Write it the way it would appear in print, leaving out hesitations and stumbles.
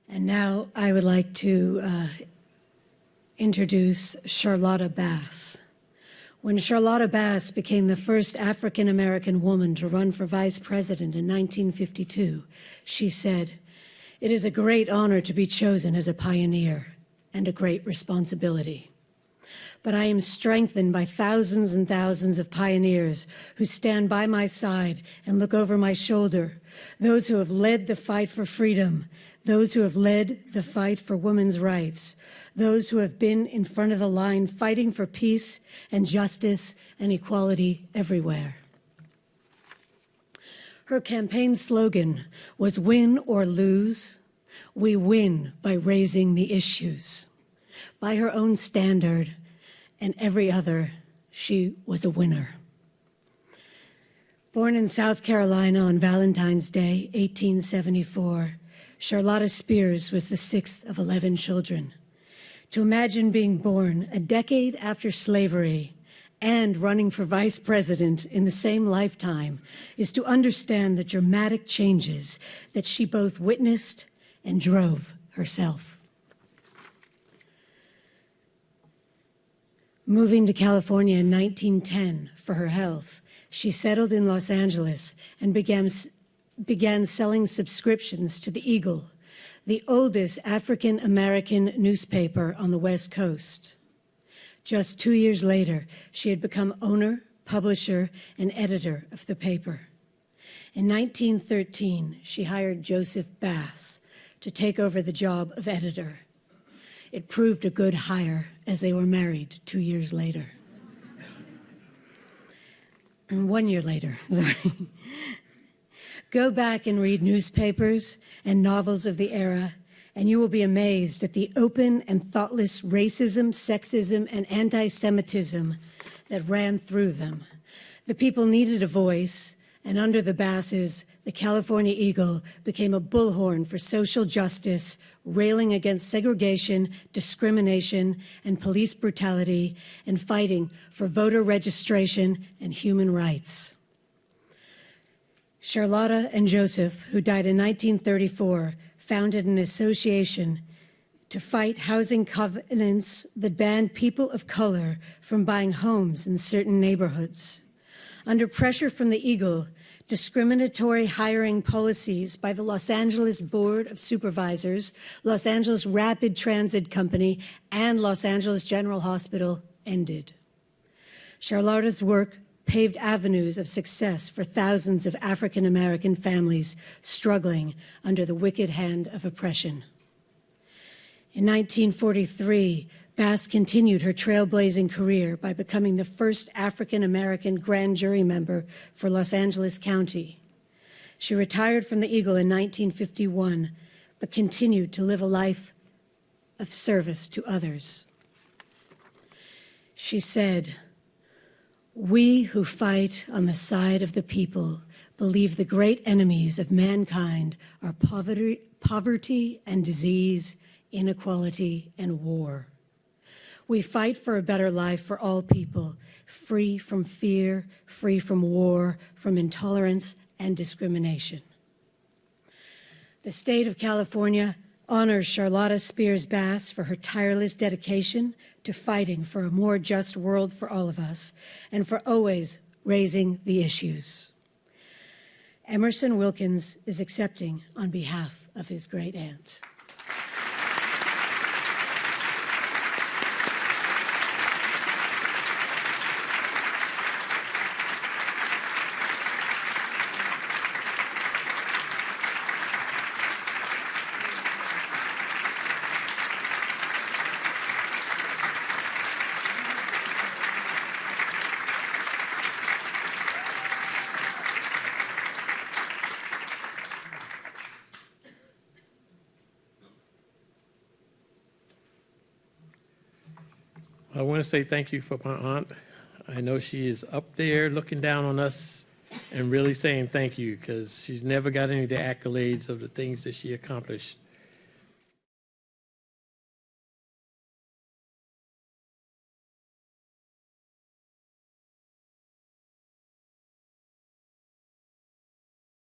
And now I would like to introduce Charlotta Bass. When Charlotta Bass became the first African-American woman to run for vice president in 1952, she said, "It is a great honor to be chosen as a pioneer and a great responsibility. But I am strengthened by thousands and thousands of pioneers who stand by my side and look over my shoulder, those who have led the fight for freedom, those who have led the fight for women's rights, those who have been in front of the line fighting for peace and justice and equality everywhere." Her campaign slogan was "Win or lose, we win by raising the issues." By her own standard and every other, she was a winner. Born in South Carolina on Valentine's Day, 1874, Charlotta Spears was the sixth of 11 children. To imagine being born a decade after slavery and running for vice president in the same lifetime is to understand the dramatic changes that she both witnessed and drove herself. Moving to California in 1910 for her health, she settled in Los Angeles and began selling subscriptions to the Eagle, the oldest African-American newspaper on the West Coast. Just 2 years later, she had become owner, publisher, and editor of the paper. In 1913, she hired Joseph Bass to take over the job of editor. It proved a good hire, as they were married 2 years later. 1 year later, sorry. Go back and read newspapers and novels of the era, and you will be amazed at the open and thoughtless racism, sexism, and anti-Semitism that ran through them. The people needed a voice, and under the Basses, the California Eagle became a bullhorn for social justice, railing against segregation, discrimination, and police brutality, and fighting for voter registration and human rights. Charlotta and Joseph, who died in 1934, founded an association to fight housing covenants that banned people of color from buying homes in certain neighborhoods. Under pressure from the Eagle, discriminatory hiring policies by the Los Angeles Board of Supervisors, Los Angeles Rapid Transit Company, and Los Angeles General Hospital ended. Charlotta's work paved avenues of success for thousands of African-American families struggling under the wicked hand of oppression. In 1943, Bass continued her trailblazing career by becoming the first African-American grand jury member for Los Angeles County. She retired from the Eagle in 1951, but continued to live a life of service to others. She said, "We who fight on the side of the people believe the great enemies of mankind are poverty and disease, inequality and war. We fight for a better life for all people, free from fear, free from war, from intolerance and discrimination." The state of California honors Charlotta Spears Bass for her tireless dedication to fighting for a more just world for all of us and for always raising the issues. Emerson Wilkins is accepting on behalf of his great aunt. I want to say thank you for my aunt. I know she is up there looking down on us and really saying thank you, because she's never got any of the accolades of the things that she accomplished.